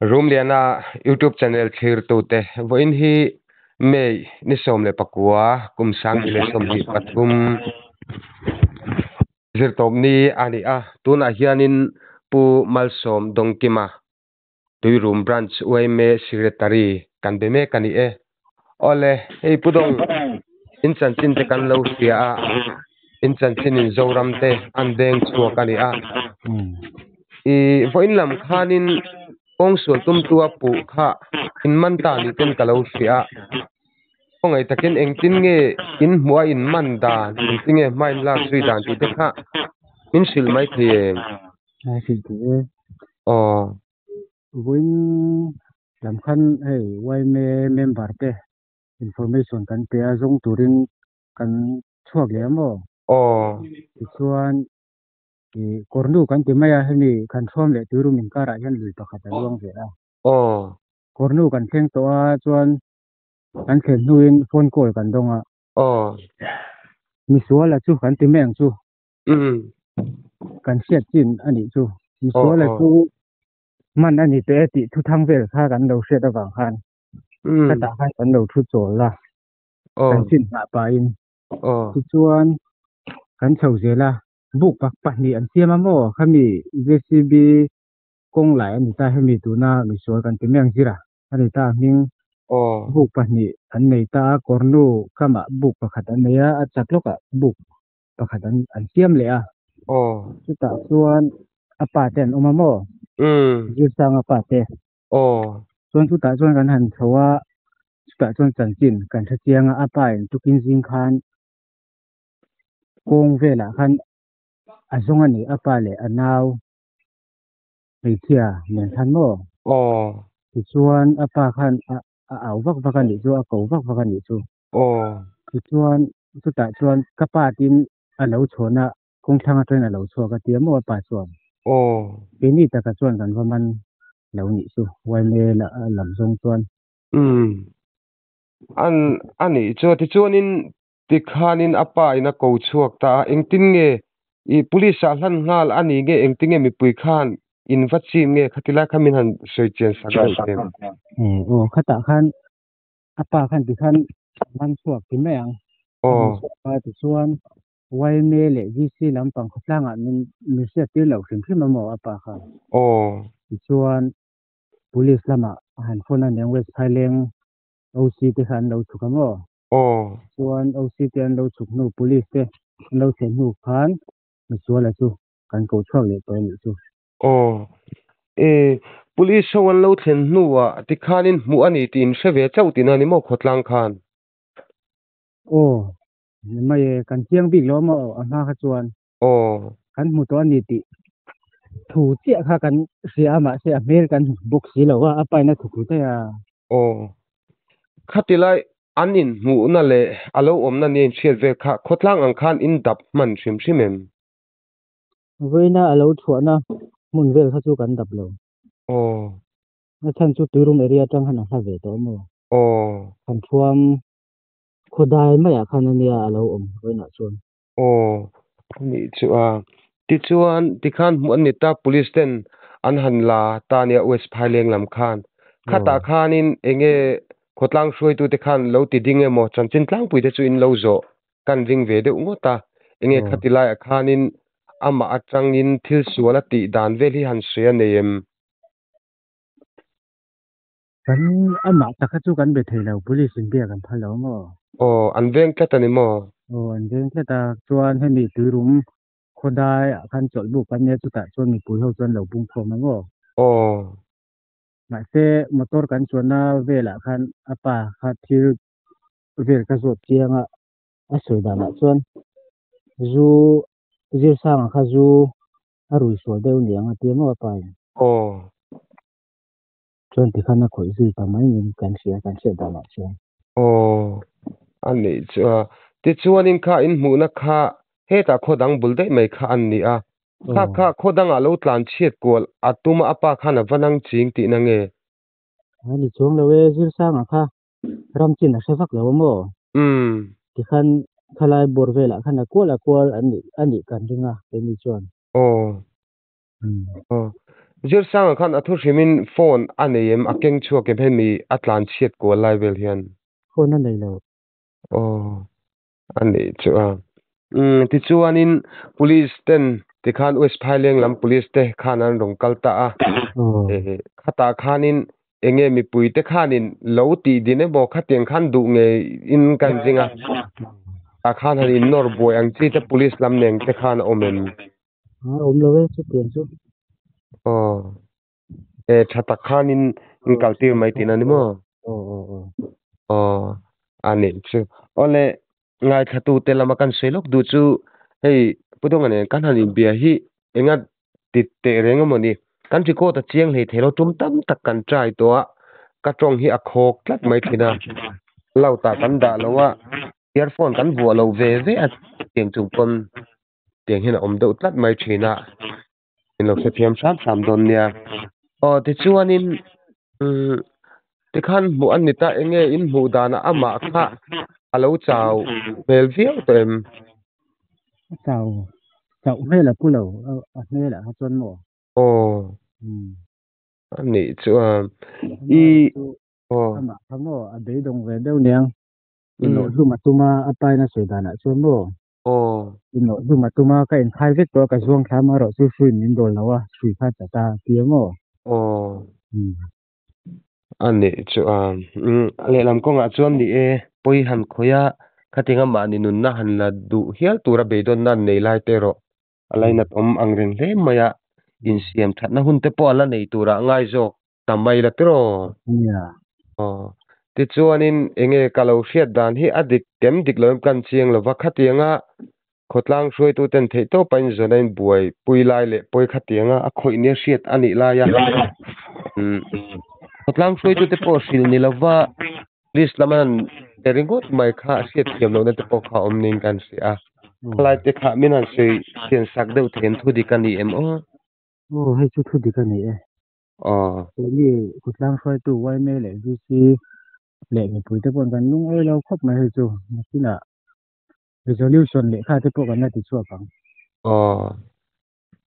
room liana YouTube channel thir tu te voin hi mei ni som le pakua kum sang ni le som hi pathum zirtom ni ani a tuna hianin pu malsom dongkima tui room branch oi me secretary kan be me kani e ole ei pudong inchan chin te kan lo sia a inchan chin in zoram te an deng chuak ani a i voin lam khanin ong sul tum tua pu kha in man ta ni ten kalau sia ong ai takin engtin nge in hua in man dan engtin nge main la sui dan tu te kha min sil mai thiem Ai thì o win làm khăn hay quay member te information kan te azong turin kan chuak le mo o ti chuan i kornu kan ti maya hemi kan thom le turum min kara hian lui pakhat a luang ve a o kornu kan thleng to a chuan kan khen nuin phone call kan donga o mi suala chu kan ti meng chu um kan siat chin ani chu mi o suala o chu man ani te ti thu thang vel kha kan lo hriat awang khan ka ta khan kan lo thu chawl la o kan chin hna pa in o ti chuan kan chho zela buk pak pahnih an siam maw khami JCB kong lai ani ta hemi tuna mi sual kan ti meng zira ani ta hming o buk pahnih an nei ta kornu kama buk pakhat an neia a chatloka buk pakhat an siam le a o chuta chuan a pa ten oma maw zirtang a pa te o chuan chuta chuan kan han thowa chuta chuan chanchin kan tha chianga a pa in tukin zing khan kong vela khan a zong ani a pa le a nau hmeichhia nen than maw o ti chuan a pa khan a au vak vak ani chu a ko vak vak ani chu o ti chuan chuta chuan ka pa tin a lo chhawna kong thanga train a lo chhuak a tiam maw a pa chuan o ke ni taka chuan kan vaman lo ni chu wai me la lam zong chuan ani chu ti chuanin ti khanin apa ina ko chuak ta engtin nge I police a hlan ngal ani nge engtin nge mi pui khan in vachim nge khatila khamin han soi chen sagal tem o khata khan apa khan ti khan man chuak ti meang o man chuak pa ti chuan wai me le GC lampang khatlanga min se tir lo hrim hrim maw apa khan o ti chuan police lama han phone an west thaileng OC te khan lo thuka maw o chuan OC te an lo thuk nu police te an lo chen nu khan mi chuala chu kan ko chuak le to ni chu o e police so an lo thlen nuwa ti khanin mu ani tin hreve chautin ani mo khotlang khan o mai kan chiang bik lo ma a ma kha chuan o kan mu to ni ti thu chia kha kan sia ma se mer kan book si lo wa apa na thu te ya o khatilai anin mu na le alo om na ne chiat ve kha khotlang ang khan in dap man hrim hrimem veina alo thuana mun vel kha chu kan dap lo o na chan chu turum area tang hana ha ve to mo o kan thuam khodai ma ya khan ania alo om veina chuan o ni chu a ti chuan ti khan mu ani ta police ten an han la ta nia west phaileng lam khan khata khanin enge khotlang hroi tu te khan lo ti dinge mo chanchin tlang pui te chu in lo zo kan ring ve de ngota enge khatilai a khanin ama atangin thil suala ti dan vel hi han sia neem kan ama taka chu kan be thei lo police in bia kan phalo mo o an veng tlatani mo o an veng ta chuan hemi turum khodai khan chol bu kan ne chu ta chuan mi pui ho chuan lo bung khom mo o ma se motor kan chuana vela khan apa kha thil vel ka zot chianga a soi dana chuan zu zir sang kha zu a rui sual deuh ni anga tiamo apa o chuan ti khana khoi zui ta mai nin kan sia dana chuan o ani chu ti chuanin kha in mu na kha heta khodang bul dei mai kha an ni a kha khodang a lo tlan chiat kol atuma apa khana vanang ching ti na nge ani chuang lo we zir sang kha ram chin a sevak lo mo ti khan khalai bor vela khana kwal ani kan ringa te ni chuan o o zir sang khan athu hrimin phone aneim akeng chua ke phemi atlan chiat ko level hian phone nó này là oh ani chu a ti chuanin police ten ti khan west phailing lam police te khan an rong kalta a khata khanin enge mi pui te khanin lo ti dine bo khateng khan du nge in kan jinga ta khan han in nor boy ang chi te police lam neng te khan omem lâu ấy chút tiền chút oh chata khanin in kaltir mai tin ani mo ani chu ole ngai thatu te lama kan selok du chu hei pudong ane kan han in bia hi enga ti te renga moni kan chi ko ta chiang hei thelo tum tam tak kan trai to a ka tong hi a khok tlat mai thina lau ta kan da lawa earphone kan bu lo ve ve a tiang chung kon tiang hin om do tlat mai thina in lo se thiam sam don nia ti chuanin ti khan mu an nita enge in mu dana ama kha alo chau bel viau tem chào chào hay là cu lẩu hay là hát xuân mổ ani chu i mà thằng mổ ở đấy đồng về đâu nè nội dung mà tuma apa na soi dana xuân mổ nội dung mà tuma cái khai viết đó cái zuang khám mà rồi sư phụ nhìn đồ lâu à suy phát ta tiếng mổ ani chu le lam ko nga chuan ni e poi han khoya khatinga ma ni nun na han la du hial tura be don nan nei lai te ro alaina tom angren hle maya in siam thatna hun te po ala nei tura ngai jok tamai la tro ti chuanin enge kalau hriat dan hi adik kem dik lom kan chiang lo wa khatianga khotlang hroi tu ten thei to pain zonain buai pui lai le poi khatianga a khoi ne hriat ani la ya khotlang hroi tu te po sil ni lawa list laman eringot mai kha hriat thiam lo na te po kha om ning kan si a lai te kha minan sei thian sak deuh then thu di kan ni em hay chút thu đi cái này cái gì cột lang phơi tủ quay mê lại gì gì lệ người phụ nữ còn gần nung ơi lâu khóc mà hơi dù chỉ là resolution lệ khai thế bộ gần này thì chua bằng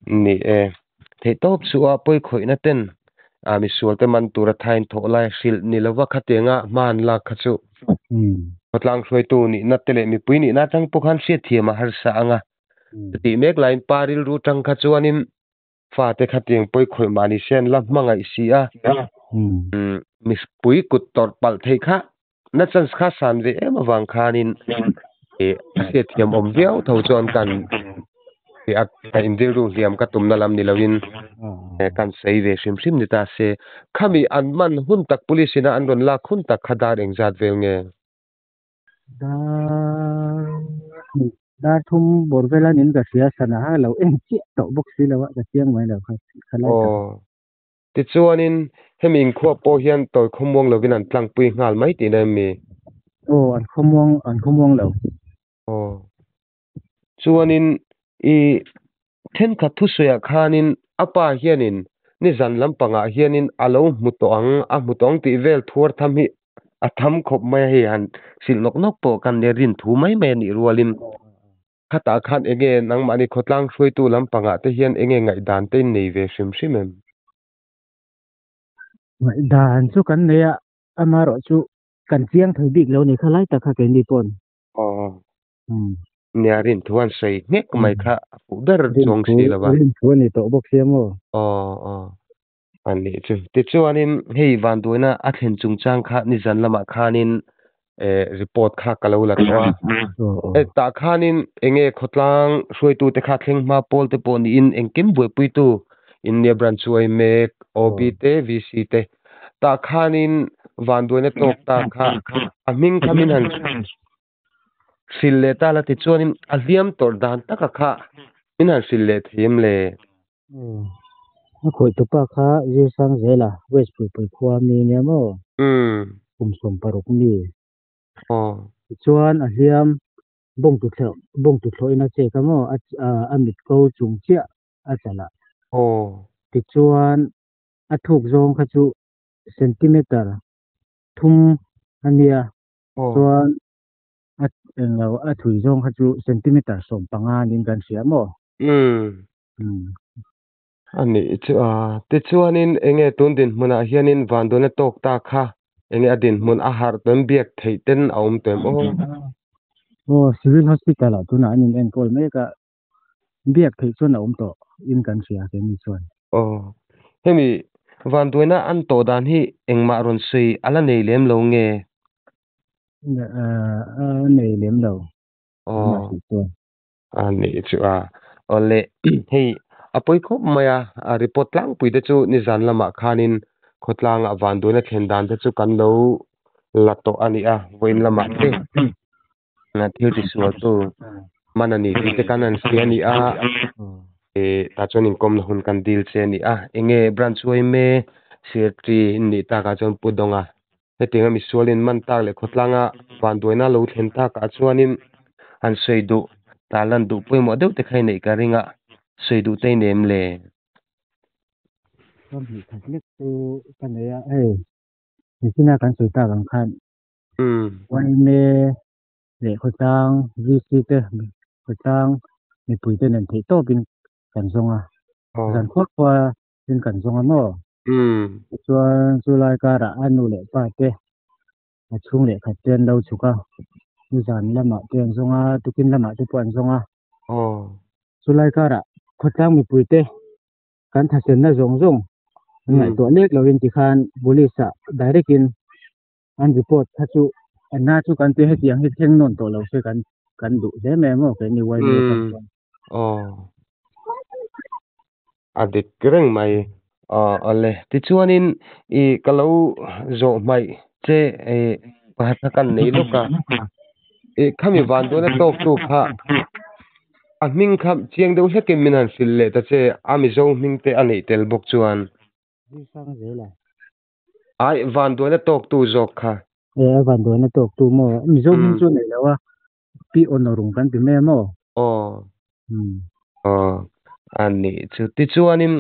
ni thế tốt suwa poi khoi na ten mi sual te man tura thain tho lai sil ni lawa khatenga man la khachu patlang hroi tu ni na tele mi pui ni na chang pokhan sia thiama har sa anga ti mek line paril ru tang khachuanin fa te khateng poi khoi mani sen la mangai sia mi pui kut tor pal thei kha na chan kha san ve em awang khanin sia thiam om viau tho chon kan ti ak ka indir ru hiam ka tumna lam ni lawin kan sei ve sim sim ni ta se khami an man hun tak police na an ron la khun tak khadar engjat vel nge đã thum bor vela nin ka sia sana ha lo en chi to box si lo ka siang mai lo khala ti chuanin heming khuwa po hian toy khomwang lovin an tlang pui ngal mai ti na mi an khomwang lo chuanin i then kha thu soya khanin apa hianin ni zan lampanga hianin alo mutong a mutong ti vel thur tham hi a tham khop mai hi han sil nok nok po kan ne rin thu mai me ni rualin khata khan enge nang mani khotlang hroi tu lampanga te hian enge ngai dan te nei ve sim sim em ngai dan chu kan ne ya amaro chu kan chiang thoi dik lo ni khalai ta kha ke ni pon niarin thuan sei nek mai kha udar chong si lawa thuan ni to box siamo ani chu ti chuanin hei van duina a thlen chung chang kha ni zan lama khanin report kha kalo la twa ta khanin enge khotlang hroi tu te kha thleng ma pol te pon in engkim boi pui tu in ne branch chuai mek ob te vc te ta khanin van duina tok ta kha aming khamin han sille ta la ti chuanin aziam tor dan taka kha in han sille thim le khoi tu pa kha je sang zela west pui khwa mi ne mo som parok mi chuan a hiam bong tu thloi na che ka mo a mit ko chung chia a chala ti chuan a thuk zong kha chu centimeter thum ania chuan a thui zong kha chu centimeter som panga nin kan sia mo ani chu ti chuanin enge tundin hmuna hianin vanduna tok ta kha enge adin hmun a har tem biak theiten aum tem o civil hospital tu na anin en kol me ka biak thei chuan om to in kan sia ke ni chuan o hemi vanduina an to dan hi engma ron sei ala nei lem lo nge nei lem lo ma o si chuan ani chu ole hei apoi khop maya a report lang pui te chu ni zan lama khanin khotlang a vanduina thlen dan te chu kan lo lato ani a voin lama te na thil ti sual tu manani ti te kan an sia ni a ta chuan in kom na hun kan deal che ni a enge branch wai me secretary ni ta ka chuan pudonga hetinga mi sualin man tak le khotlanga vanduina lo thlen ta ka chuanin an seidu talan du poimo deuh te khai nei ka ringa seidu te nem le kom hi thak tu kan ya ni sina kan sui ta kan khan wai me le khotang gc te khotang ni pui te nen thei to bin kan zonga zan khot kwa bin kan zonga no chuan chu lai ka ra anu le pa te a chung le khat ten lo chuka ni zan lama ten zonga tukin lama te puan zonga chu lai ka ra khotang mi pui te kan thasen na zong zong ngai to lek lo in ti khan police direct in an report tha chu na chu kan te he tiang hi theng non to lo se kan du de me mo ke ni wai me kan adik kereng mai ole ti chuanin I kalau zo mai che pahatakan nei loka khami van do na tok tu kha a ming kham chiang deuh hlekin minan sil le ta che ami zo ming te ani tel bok chuan sang je la ai van do na tok tu zok kha van do na tok tu mo mi zo ming chu nei lawa pi onorung kan ti me mo ani chu ti chuanin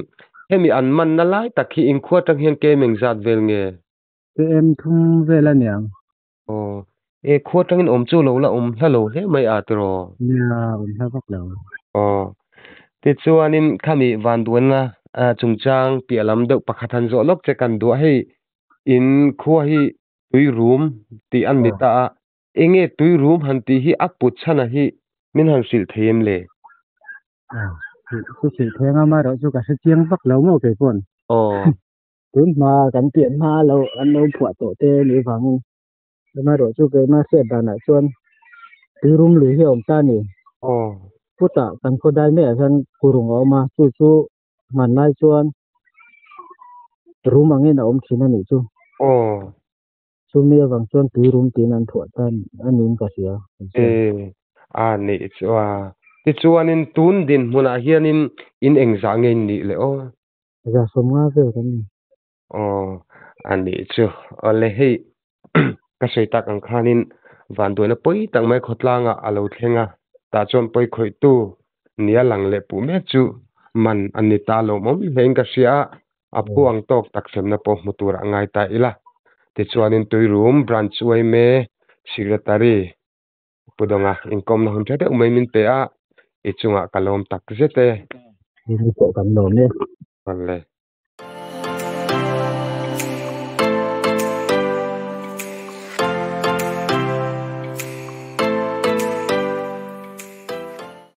hemi an man na lai takhi in khuwa tang hian ke meng zat vel nge ke em thum vela niang khuwa tangin om chu lo la om hla lo hle mai a tro ya hla bak lo ti chuanin khami van duana chungchang pialam deuh pakhathan zo lok che kan du hei in khuwa hi tui room ti an ni ta enge tui room han ti hi aput chana hi min han sil them le chu sil thenga ma ro chu ka se chiang bak lo mo ke pon tun ma kan tian ma lo an lo phwa to te ni phang ma ro chu ke ma se da na chuan tui room lu hi om ta ni puta kan ko dai me san kurung oma chu man lai chuan room angin om thina ni chu chu mi wang chuan tui room tin an thua tan anin ka sia ani chua ti chuanin tun din hmuna hianin in engza nge ni le ja som nga ve kan ni ani chu ole hei ka seita kan khanin van doina poi tang mai khotlanga alo thlenga ta chon poi khoi tu nia lang le pu me chu man ani ta lo mom leng ka sia apuang tok tak sem na po mutura ngai ta ila ti chuanin tui room branch wai me secretary pudonga inkom na hun thate umai min te a ichunga kalom tak zete ni ko kan lo ne le